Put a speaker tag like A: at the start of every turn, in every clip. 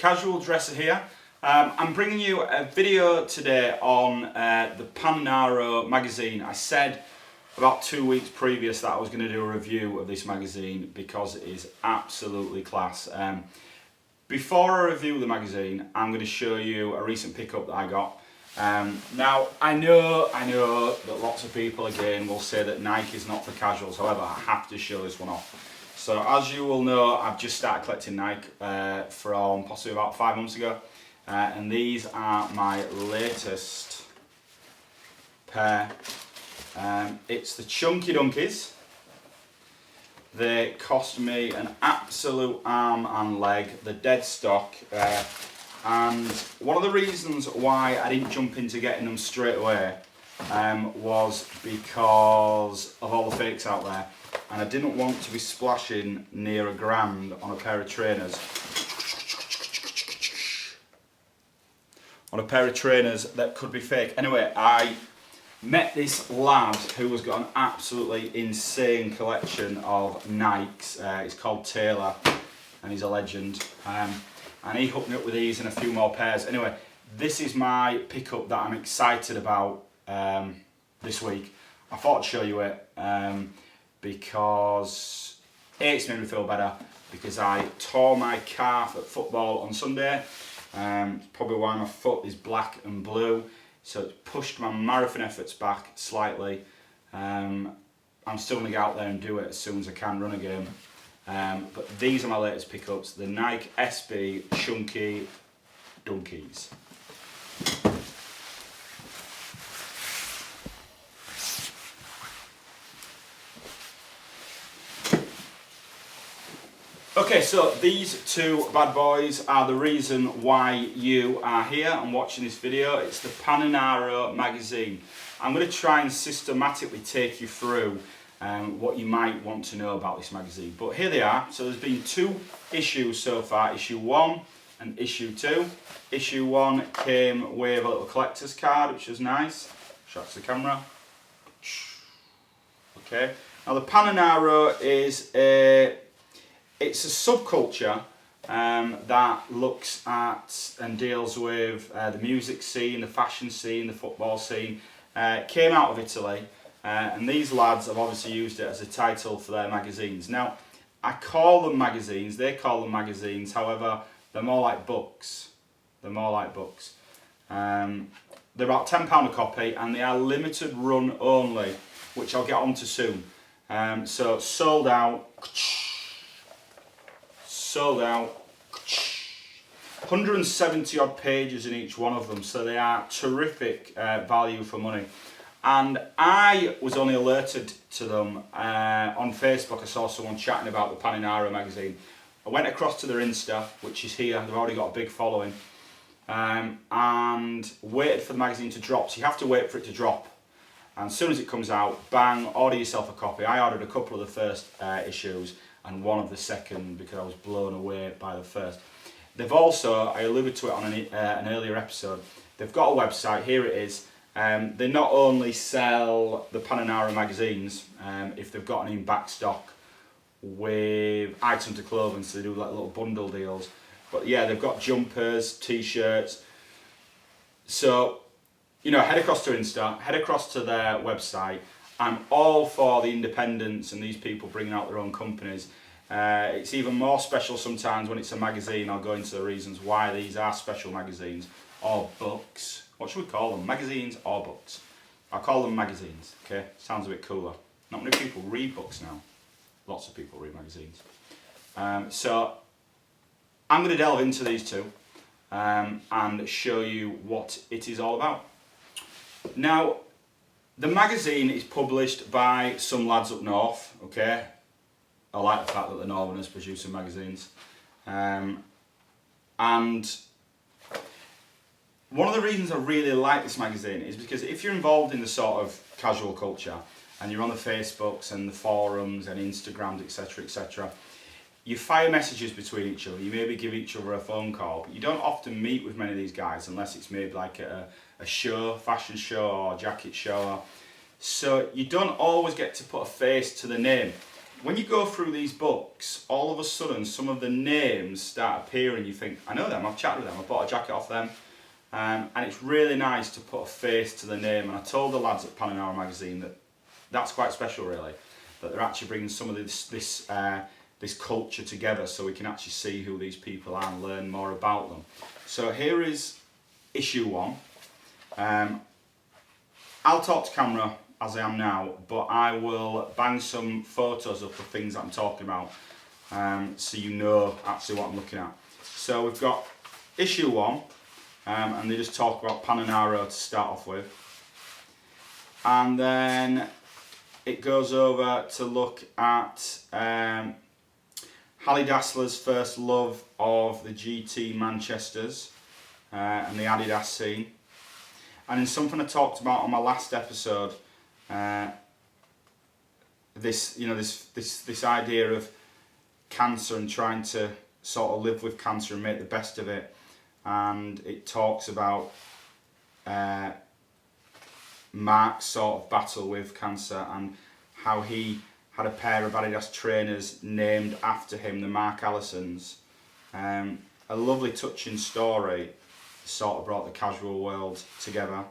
A: Casual Dresser here. I'm bringing you a video today on the Paninaro magazine. I said about 2 weeks previous that I was going to do a review of this magazine because it is absolutely class. Before I review the magazine, I'm going to show you a recent pickup that I got. Now, I know that lots of people again will say that Nike is not for casuals. However, I have to show this one off. So as you will know, I've just started collecting Nike from possibly about 5 months ago. And these are my latest pair. It's the Chunky Dunkies. They cost me an absolute arm and leg. They're dead stock. And one of the reasons why I didn't jump into getting them straight away was because of all the fakes out there. And I didn't want to be splashing near £1,000 on a pair of trainers. That could be fake. Anyway, I met this lad who has got an absolutely insane collection of Nikes. It's called Taylor and he's a legend. And he hooked me up with these and a few more pairs. Anyway, this is my pickup that I'm excited about this week. I thought I'd show you it because it's made me feel better, because I tore my calf at football on Sunday. Probably why my foot is black and blue, so it's pushed my marathon efforts back slightly. I'm still going to get out there and do it as soon as I can run again. But these are my latest pickups, the Nike SB Chunky Dunkies. Okay, so these two bad boys are the reason why you are here and watching this video. It's the Paninaro magazine. I'm going to try and systematically take you through what you might want to know about this magazine. But here they are. So there's been 2 issues so far, issue 1 and issue 2. Issue 1 came with a little collector's card, which was nice. Shots the camera. Okay. Now the Paninaro is it's a subculture that looks at and deals with the music scene, the fashion scene, the football scene. It came out of Italy, and these lads have obviously used it as a title for their magazines. Now, I call them magazines, they call them magazines, however, they're more like books. They're more like books. They're about £10 a copy, and they are limited run only, which I'll get onto soon. So, sold out. Sold out. 170 odd pages in each one of them, so they are terrific value for money. And I was only alerted to them on Facebook. I saw someone chatting about the Paninaro magazine. I went across to their Insta, which is here. They've already got a big following, and waited for the magazine to drop. So you have to wait for it to drop. And as soon as it comes out, bang, order yourself a copy. I ordered a couple of the first issues and one of the second because I was blown away by the first. They've also, I alluded to it on an earlier episode, they've got a website, here it is. They not only sell the Paninaro magazines, if they've got any in back stock with items of clothing, so they do like little bundle deals. But yeah, they've got jumpers, t-shirts. So, you know, head across to Insta, head across to their website. I'm all for the independence and these people bringing out their own companies. It's even more special sometimes when it's a magazine. I'll go into the reasons why these are special magazines or books. What should we call them? Magazines or books? I'll call them magazines, okay? Sounds a bit cooler. Not many people read books now. Lots of people read magazines. So I'm going to delve into these two and show you what it is all about. Now, the magazine is published by some lads up north, okay? I like the fact that the Northerners producing magazines. And one of the reasons I really like this magazine is because if you're involved in the sort of casual culture and you're on the Facebooks and the forums and Instagrams, etc., etc., you fire messages between each other, you maybe give each other a phone call, but you don't often meet with many of these guys unless it's maybe like a show, fashion show or jacket show. So you don't always get to put a face to the name. when you go through these books, all of a sudden some of the names start appearing. You think, I know them, I've chatted with them, I bought a jacket off them. And it's really nice to put a face to the name. And I told the lads at Paninaro magazine that that's quite special, really, that they're actually bringing some of this culture together so we can actually see who these people are and learn more about them. So here is issue 1. I'll talk to camera as I am now, but I will bang some photos up of things that I'm talking about, so you know actually what I'm looking at. So we've got issue 1, and they just talk about Paninaro to start off with. And then it goes over to look at Hallie Dassler's first love of the GT Manchesters and the Adidas scene. And in something I talked about on my last episode, this idea of cancer and trying to sort of live with cancer and make the best of it. And it talks about Mark's sort of battle with cancer and how he had a pair of Adidas trainers named after him, the Mark Allisons. A lovely touching story, sort of brought the casual world together.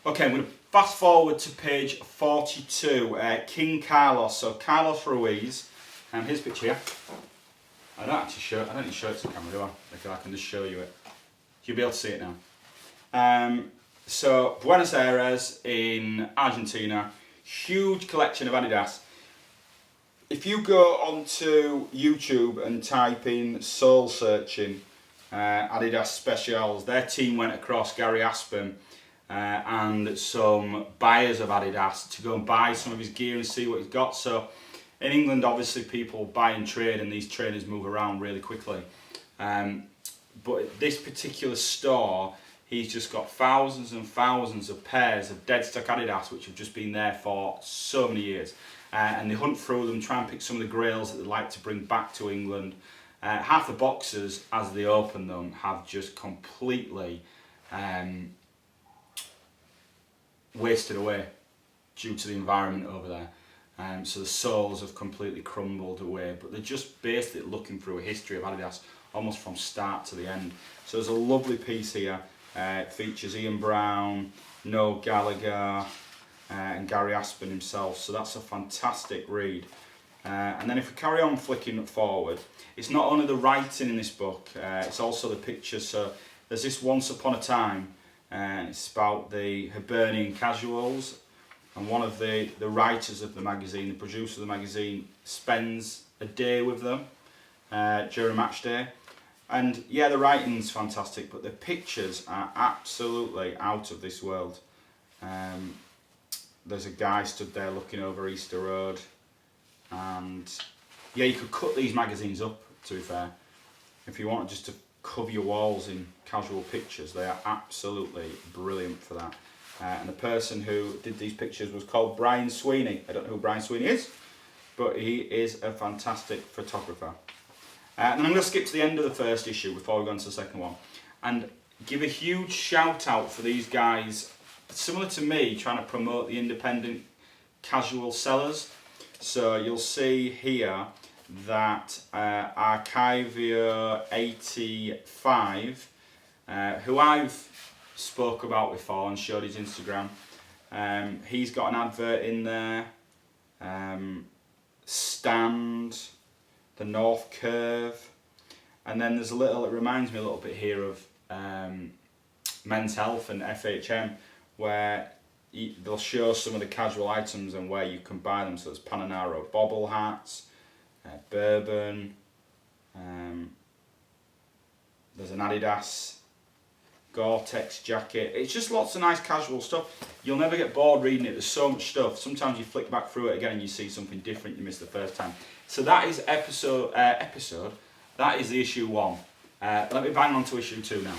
A: Okay, I'm going to fast forward to page 42, King Carlos. So Carlos Ruiz, and his picture here. I don't need to show it to the camera, do I? If I can just show you it. You'll be able to see it now. So Buenos Aires in Argentina, huge collection of Adidas. If you go onto YouTube and type in soul searching Adidas Specials, their team went across Gary Aspen and some buyers of Adidas to go and buy some of his gear and see what he's got. So in England, obviously, people buy and trade, and these trainers move around really quickly. But at this particular store, he's just got thousands and thousands of pairs of dead stock Adidas, which have just been there for so many years. And they hunt through them, try and pick some of the grails that they'd like to bring back to England. Half the boxes, as they open them, have just completely wasted away due to the environment over there. So the soles have completely crumbled away, but they're just basically looking through a history of Adidas almost from start to the end. So there's a lovely piece here. It features Ian Brown, Noel Gallagher, and Gary Aspen himself. So that's a fantastic read. And then if we carry on flicking forward, it's not only the writing in this book, it's also the pictures. So there's this Once Upon a Time, and it's about the Hibernian casuals. And one of the writers of the magazine, the producer of the magazine, spends a day with them during a match day. And yeah, the writing's fantastic, but the pictures are absolutely out of this world. There's a guy stood there looking over Easter Road. And yeah, you could cut these magazines up, to be fair. If you want just to cover your walls in casual pictures, they are absolutely brilliant for that. And the person who did these pictures was called Brian Sweeney. I don't know who Brian Sweeney is, but he is a fantastic photographer. And I'm going to skip to the end of the first issue before we go on to the second one, and give a huge shout out for these guys, similar to me, trying to promote the independent casual sellers. So you'll see here that Archivio 85, who I've spoke about before and showed his Instagram, he's got an advert in there. Stand, the North Curve, and then there's a little, it reminds me a little bit here of Men's Health and FHM, where they'll show some of the casual items and where you can buy them. So there's Paninaro bobble hats, bourbon, there's an Adidas Gore-Tex jacket. It's just lots of nice casual stuff. You'll never get bored reading it. There's so much stuff. Sometimes you flick back through it again and you see something different you missed the first time. So that is episode. That is the issue 1. Let me bang on to issue 2 now.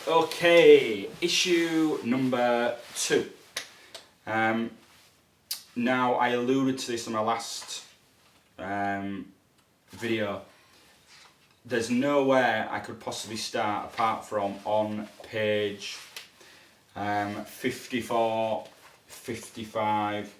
A: Okay, issue number 2. Now, I alluded to this in my last video. there's nowhere I could possibly start apart from on page 54, 55.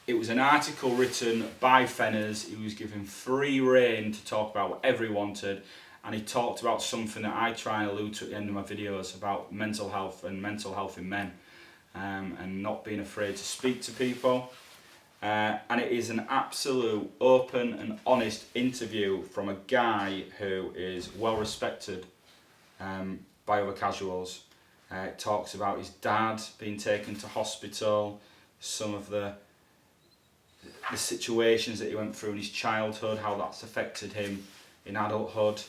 A: It was an article written by Fenners. He was given free rein to talk about whatever he wanted, and he talked about something that I try and allude to at the end of my videos about mental health and mental health in men, and not being afraid to speak to people. And it is an absolute open and honest interview from a guy who is well respected by other casuals. It talks about his dad being taken to hospital, some of the situations that he went through in his childhood, how that's affected him in adulthood.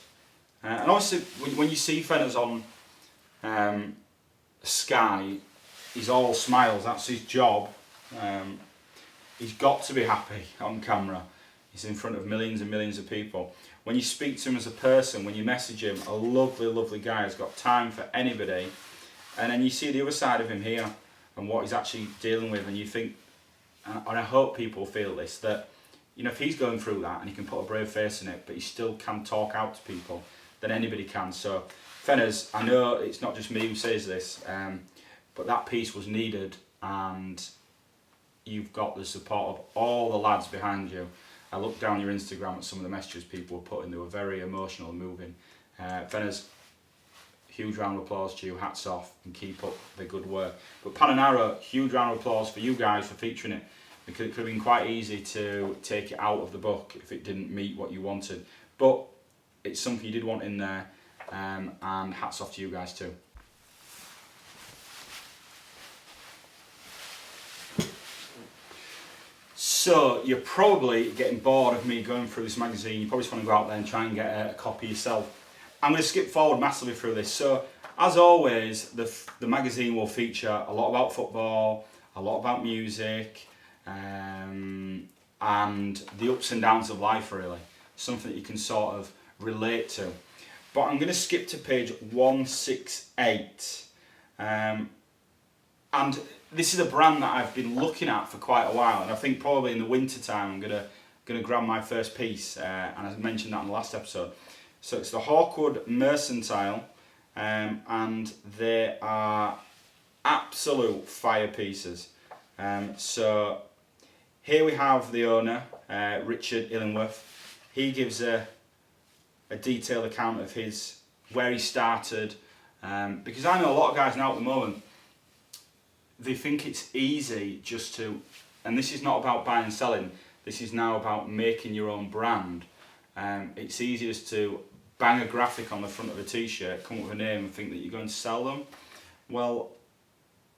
A: And obviously when you see Fenners on Sky, he's all smiles, that's his job. He's got to be happy on camera. He's in front of millions and millions of people. When you speak to him as a person, when you message him, a lovely, lovely guy who's got time for anybody. And then you see the other side of him here and what he's actually dealing with, and you think, and I hope people feel this, that you know, if he's going through that and he can put a brave face in it, but he still can talk out to people, then anybody can. So Fenners, I know it's not just me who says this, but that piece was needed, and you've got the support of all the lads behind you. I looked down your Instagram at some of the messages people were putting, they were very emotional and moving. Fenners, huge round of applause to you, hats off, and keep up the good work. But Paninaro, huge round of applause for you guys for featuring it, because it could have been quite easy to take it out of the book if it didn't meet what you wanted. But it's something you did want in there, and hats off to you guys too. So you're probably getting bored of me going through this magazine. You probably just want to go out there and try and get a copy yourself. I'm going to skip forward massively through this. So as always, the magazine will feature a lot about football, a lot about music, and the ups and downs of life, really. Something that you can sort of relate to. But I'm going to skip to page 168. And this is a brand that I've been looking at for quite a while, and I think probably in the winter time I'm gonna grab my first piece, and I mentioned that in the last episode. So it's the Hawkwood Mercantile, and they are absolute fire pieces. So here we have the owner, Richard Illingworth. He gives a detailed account of where he started, because I know a lot of guys now at the moment, they think it's easy just to, and this is not about buying and selling, this is now about making your own brand. It's easy just to bang a graphic on the front of a t-shirt, come up with a name and think that you're going to sell them. Well,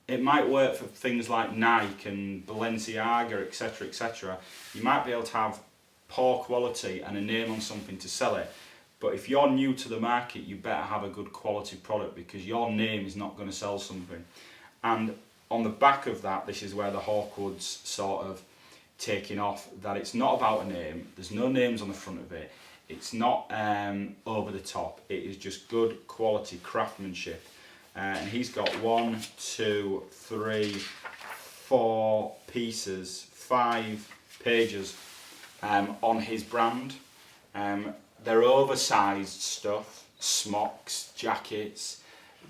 A: it might work for things like Nike and Balenciaga, etc, etc. You might be able to have poor quality and a name on something to sell it, but if you're new to the market, you better have a good quality product, because your name is not going to sell something. And on the back of that, this is where the Hawkwoods sort of taking off, that it's not about a name, there's no names on the front of it, it's not over the top, it is just good quality craftsmanship. And he's got 1, 2, 3, 4 pieces, 5 pages on his brand. They're oversized stuff, smocks, jackets,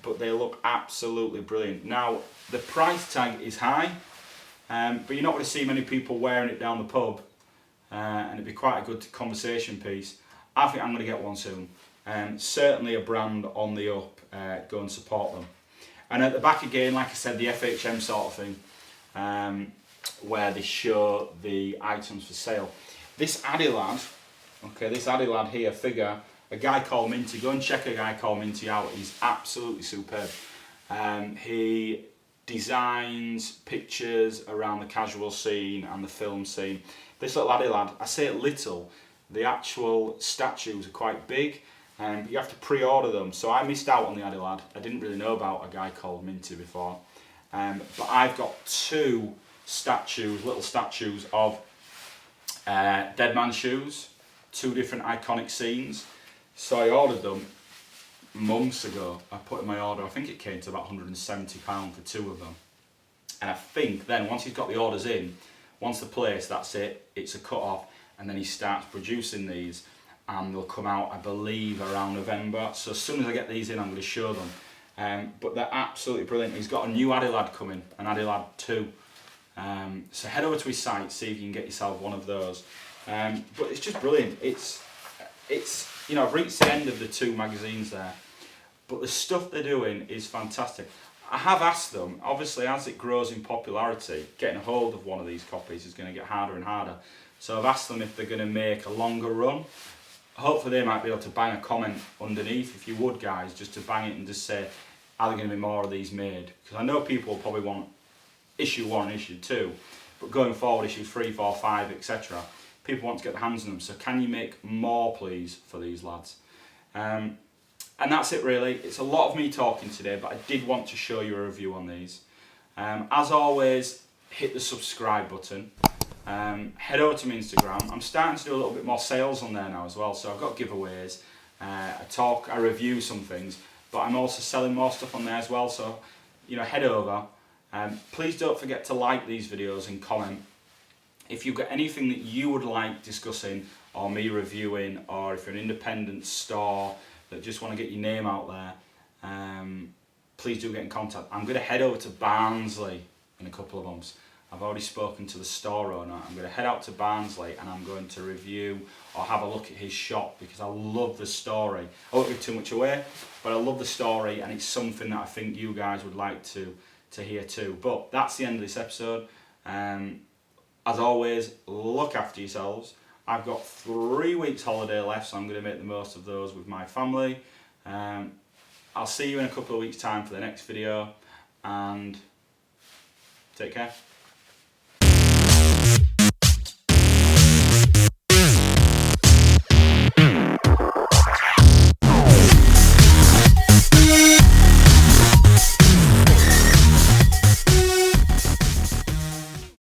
A: but they look absolutely brilliant. Now, the price tag is high, but you're not going to see many people wearing it down the pub, and it'd be quite a good conversation piece. I think I'm going to get one soon. Certainly a brand on the up, go and support them. And at the back again, like I said, the FHM sort of thing, where they show the items for sale. This Adilad, okay, this Adilad here figure, a guy called Minty, go and check a guy called Minty out, he's absolutely superb. He designs pictures around the casual scene and the film scene. This little Adilad, I say it little, the actual statues are quite big, but you have to pre-order them. So I missed out on the Adilad. I didn't really know about a guy called Minty before. But I've got 2 statues, little statues of Dead Man Shoes, 2 different iconic scenes. So I ordered them months ago. I put in my order, I think it came to about £170 for 2 of them. And I think then once he's got the orders in, once they're placed, that's it, it's a cut off, and then he starts producing these. and they'll come out, I believe, around November. So as soon as I get these in, I'm going to show them. But they're absolutely brilliant. He's got a new Adidas coming, an Adidas 2. So head over to his site, see if you can get yourself one of those. But it's just brilliant. It's you know, I've reached the end of the 2 magazines there, but the stuff they're doing is fantastic. I have asked them, obviously as it grows in popularity, getting a hold of one of these copies is going to get harder and harder. So I've asked them if they're going to make a longer run. Hopefully they might be able to bang a comment underneath, if you would guys, just to bang it and just say, are there going to be more of these made? Because I know people will probably want issue 1 and issue 2, but going forward, issue 3, 4, 5, etc. People want to get their hands on them, so can you make more please for these lads? And that's it really. It's a lot of me talking today, but I did want to show you a review on these. As always, hit the subscribe button. Head over to my Instagram. I'm starting to do a little bit more sales on there now as well, so I've got giveaways. I review some things, but I'm also selling more stuff on there as well, so you know, head over. Please don't forget to like these videos and comment. If you've got anything that you would like discussing or me reviewing, or if you're an independent store that just want to get your name out there, please do get in contact. I'm going to head over to Barnsley in a couple of months. I've already spoken to the store owner. I'm going to head out to Barnsley and I'm going to review or have a look at his shop because I love the story. I won't give too much away, but I love the story and it's something that I think you guys would like to hear too. But that's the end of this episode. As always, look after yourselves. I've got 3 weeks holiday left, so I'm going to make the most of those with my family. I'll see you in a couple of weeks' time for the next video, and take care.